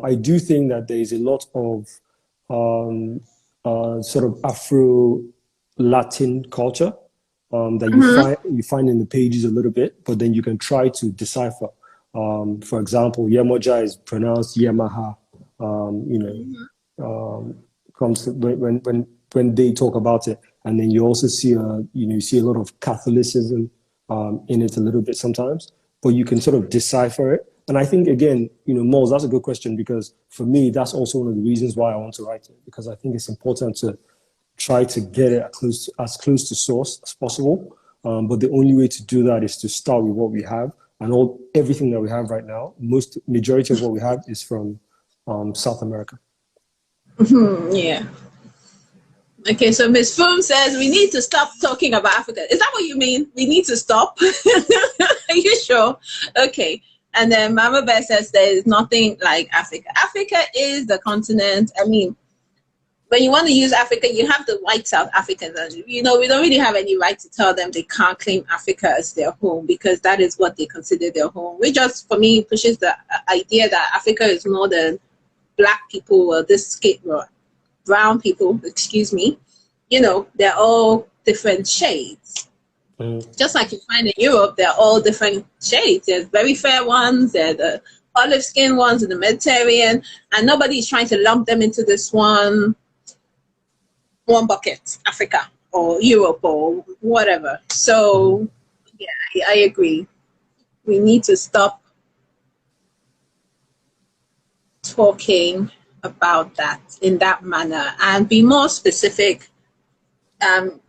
I do think that there is a lot of sort of Afro-Latin culture that you find in the pages a little bit, but then you can try to decipher. For example, Yemoja is pronounced Yemaha. Comes to, when they talk about it, and then you also see you see a lot of Catholicism in it a little bit sometimes, but you can sort of decipher it. And I think, again, Moles, that's a good question, because for me, that's also one of the reasons why I want to write it, because I think it's important to try to get it as close to source as possible. But the only way to do that is to start with what we have, and everything that we have right now. Majority of what we have is from South America. Yeah. Okay, so Ms. Foom says we need to stop talking about Africa. Is that what you mean? We need to stop? Are you sure? Okay. And then Mama Bear says there is nothing like Africa. Africa is the continent. I mean, when you want to use Africa, you have to white South Africans. And, we don't really have any right to tell them they can't claim Africa as their home, because that is what they consider their home. Which just, for me, pushes the idea that Africa is more than Black people or brown people, excuse me. They're all different shades. Just like you find in Europe, they're all different shades. There's very fair ones, there's the olive skin ones in the Mediterranean, and nobody's trying to lump them into this one bucket, Africa or Europe or whatever. So, yeah, I agree. We need to stop talking about that in that manner and be more specific.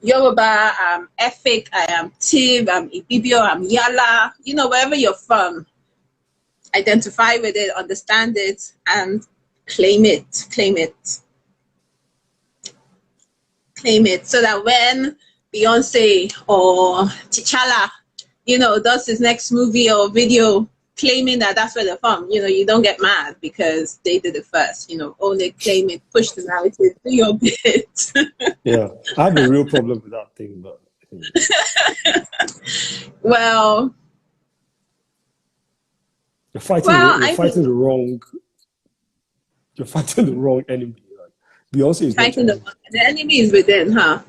Yoruba, I'm Efik, I am Tib, I'm Ibibio, I'm Yala, wherever you're from, identify with it, understand it, and claim it, so that when Beyonce or T'Challa, does his next movie or video claiming that that's where they're from, you don't get mad because they did it first, only claim it, push the narrative, do your bit. Yeah, I have a real problem with that thing, but... Well... You're fighting the wrong enemy. Like, Beyonce is fighting the enemy is within, huh?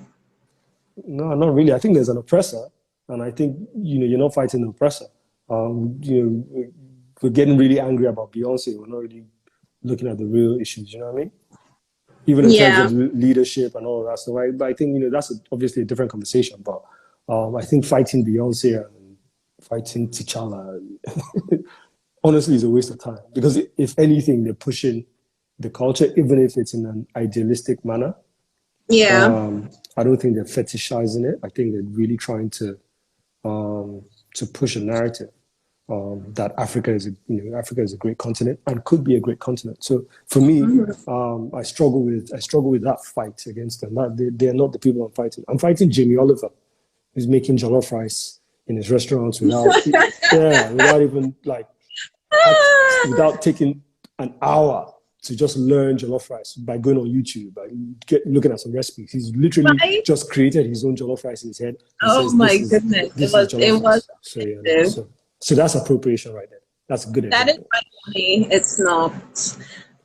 No, not really. I think there's an oppressor, and I think, you're not fighting the oppressor. We're getting really angry about Beyonce. We're not really looking at the real issues. You know what I mean? Even in terms of leadership and all of that stuff. But I think that's obviously a different conversation. But I think fighting Beyonce and fighting T'Challa, honestly, is a waste of time. Because if anything, they're pushing the culture, even if it's in an idealistic manner. Yeah. I don't think they're fetishizing it. I think they're really trying to push a narrative that Africa is a great continent and could be a great continent. So for me, I struggle with that fight against them. They're not the people I'm fighting. I'm fighting Jamie Oliver, who's making jollof rice in his restaurants without even without taking an hour to just learn jollof rice by going on YouTube, by looking at some recipes. He's literally just created his own jollof rice in his head. Oh my goodness. It was. So that's appropriation right there. That's a good example. That is quite funny.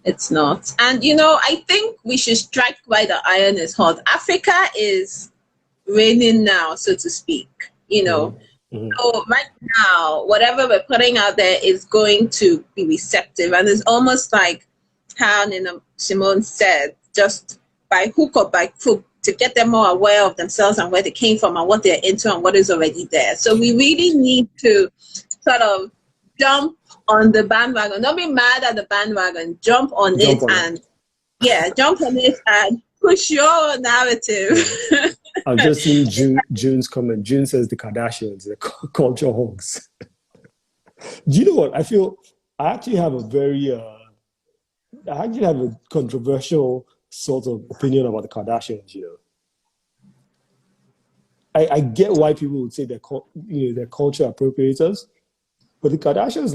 It's not. And, I think we should strike while the iron is hot. Africa is raining now, so to speak, So right now, whatever we're putting out there is going to be receptive. And it's almost like how Nina Simone said, just by hook or by crook, to get them more aware of themselves and where they came from and what they're into and what is already there. So we really need to sort of jump on the bandwagon. Don't be mad at the bandwagon. Jump on it and push your narrative. I've just seen June's comment. June says the Kardashians, the culture hogs. Do you know what? I actually have a very, I actually have a controversial sort of opinion about the Kardashians. You know, I get why people would say they're culture appropriators, but the Kardashians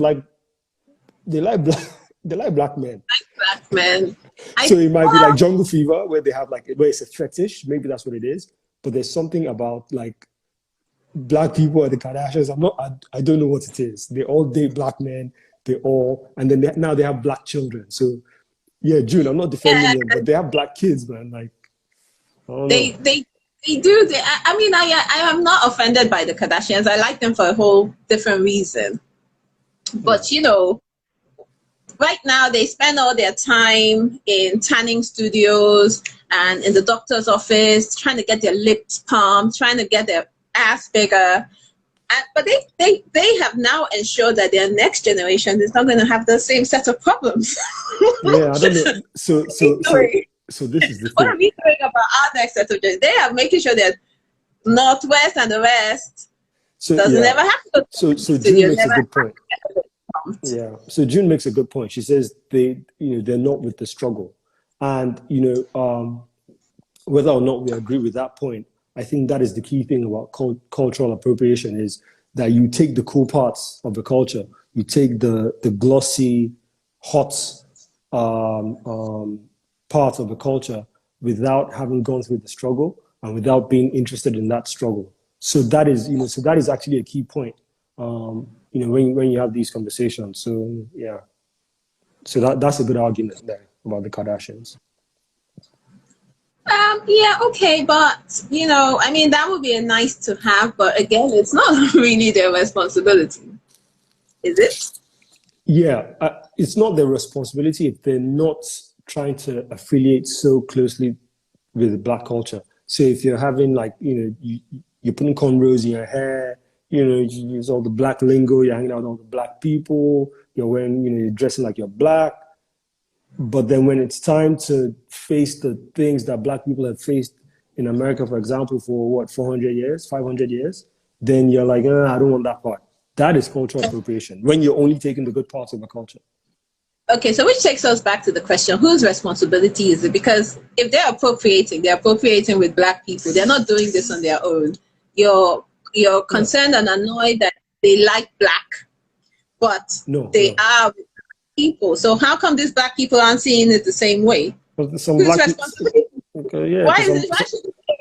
they like black, they like black men. Black men. So it might be like Jungle Fever, where they have where it's a fetish. Maybe that's what it is. But there's something about like black people and the Kardashians. I don't know what it is. They all date black men. And then now they have black children. So yeah, June, I'm not defending them, but they have black kids, man. Like, I don't know. They do. I mean, I am not offended by the Kardashians. I like them for a whole different reason. But you know, right now they spend all their time in tanning studios and in the doctor's office, trying to get their lips pumped, trying to get their ass bigger. But they have now ensured that their next generation is not going to have the same set of problems. Yeah, I don't know. So this is the thing. What are we doing about our next set of generation? They are making sure that Northwest and the rest doesn't ever happen. So June makes a good point. Yeah. So June makes a good point. She says they're not with the struggle, and whether or not we agree with that point, I think that is the key thing about cultural appropriation is that you take the cool parts of the culture, you take the glossy, hot part of the culture without having gone through the struggle and without being interested in that struggle. So that is actually a key point. When you have these conversations. So yeah, so that's a good argument there about the Kardashians. Yeah, okay, but I mean, that would be a nice to have, but again, it's not really their responsibility, is it? Yeah, it's not their responsibility if they're not trying to affiliate so closely with the black culture. So if you're having you're putting cornrows in your hair, you use all the black lingo, you're hanging out with all the black people, you're wearing, you're dressing like you're black. But then when it's time to face the things that black people have faced in America, for example, for 400 years, 500 years, then you're like, I don't want that part. That is cultural appropriation, when you're only taking the good parts of the culture. Okay, so which takes us back to the question, whose responsibility is it? Because if they're appropriating with black people. They're not doing this on their own. You're concerned and annoyed that they like black, but they are people. So how come these black people aren't seeing it the same way? Whose responsibility? Why should it be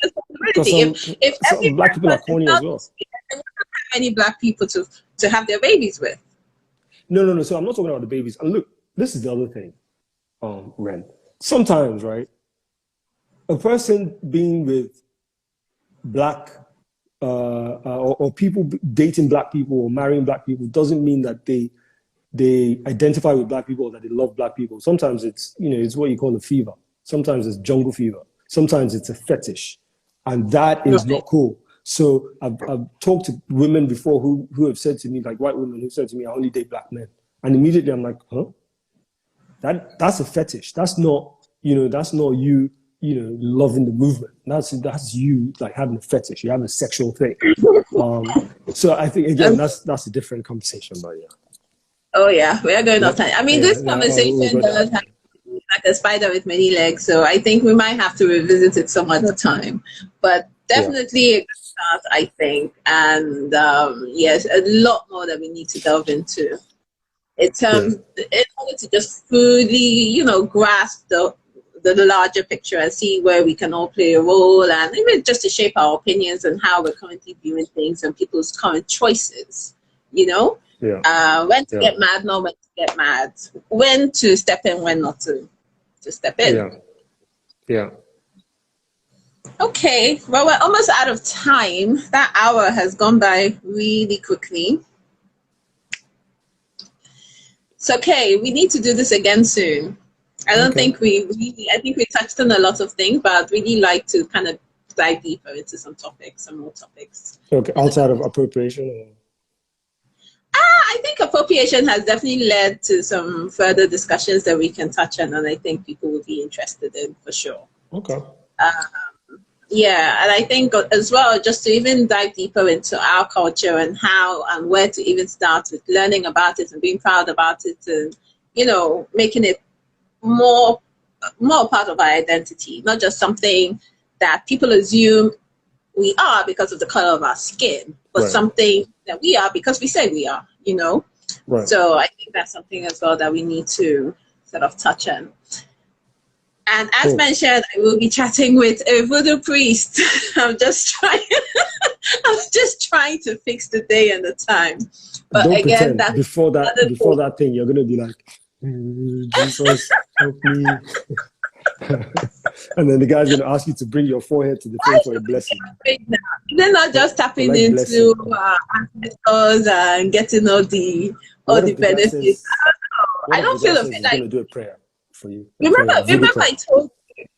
responsibility? If every black people are corny as well. They won't have any black people to have their babies with. No. So I'm not talking about the babies. And look, this is the other thing, Ren. Sometimes, right, a person being with black or people dating black people or marrying black people doesn't mean that they identify with black people or that they love black people. Sometimes it's it's what you call a fever. Sometimes it's jungle fever. Sometimes it's a fetish, and that is not cool. So I've talked to women before who have said to me, like white women who said to me, I only date black men, and immediately I'm like, huh? That's a fetish. That's not you loving the movement. That's you like having a fetish. You have a sexual thing. So I think again that's a different conversation, but yeah. Oh yeah, we are going off time. I mean, this conversation does have like a spider with many legs, so I think we might have to revisit it some other time. But definitely a good start, I think, and yes, a lot more that we need to delve into. In order to just fully, grasp the larger picture and see where we can all play a role, and even just to shape our opinions and how we're currently viewing things and people's current choices. When to get mad, not when to get mad. When to step in, when not to step in. Yeah. Okay, well, we're almost out of time. That hour has gone by really quickly. So, okay, we need to do this again soon. I think we touched on a lot of things, but I'd really like to kind of dive deeper into some more topics. Okay, outside of appropriation? I think appropriation has definitely led to some further discussions that we can touch on, and I think people will be interested in for sure. Okay. Yeah, and I think as well, just to even dive deeper into our culture and how and where to even start with learning about it and being proud about it, and making it more part of our identity, not just something that people assume we are because of the color of our skin, but Right. something that we are because we say we are. Right. So I think that's something as well that we need to sort of touch on. And as mentioned, I will be chatting with a voodoo priest. I'm just trying to fix the day and the time. But Don't again, pretend before that thing you're gonna be like, Jesus, help me. And then the guy's gonna ask you to bring your forehead to the thing for a blessing. They're not just tapping into ancestors and getting all the benefits. I don't feel offended. He's gonna do a prayer for you. Remember I told you,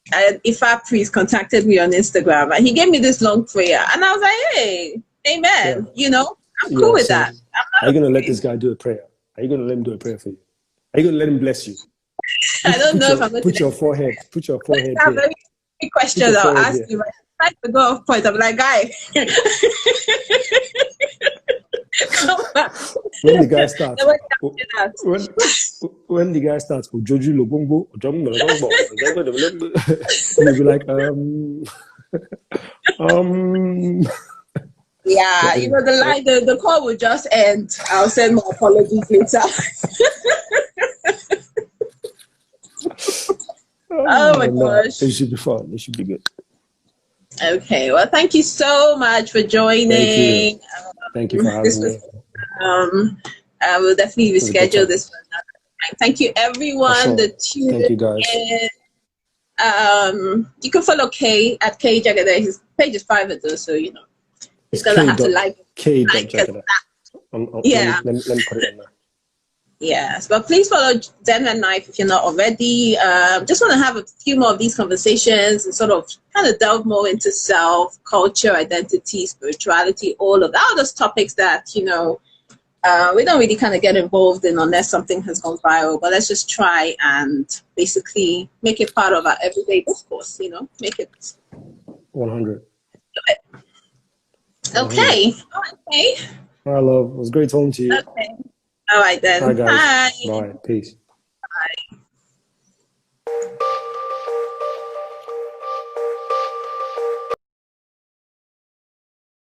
Ifa priest contacted me on Instagram and he gave me this long prayer, and I was like, hey, amen. Yeah. I'm cool with that. Are you gonna let this guy do a prayer? Are you gonna let him do a prayer for you? Are you gonna let him bless you? I don't know if I'm going to put your forehead here. Very big questions I'll ask you. I try to go off point. I'm like, guy. When the guy starts, when the guy starts, Joju Lobongo, you'll be like, Yeah, the call will just end. I'll send my apologies later. Oh my gosh. It should be fun. It should be good. Okay, well, thank you so much for joining. Thank you for having me. I will definitely reschedule this for another time. Thank you, everyone that tuned in. Thank you, guys. You can follow Kay at Kay Jagada. His page is private though, so he's gonna have to like K.Jagada. Yeah. Let me put it in there. Yes, but please follow Zen and Knife if you're not already. Just want to have a few more of these conversations and sort of kind of delve more into self, culture, identity, spirituality, all of those topics that, we don't really kind of get involved in unless something has gone viral. But let's just try and basically make it part of our everyday discourse, make it 100. Okay. Okay. All right, love. It was great talking to you. Okay. All right, then. Bye, guys. Bye. Bye. Peace. Bye.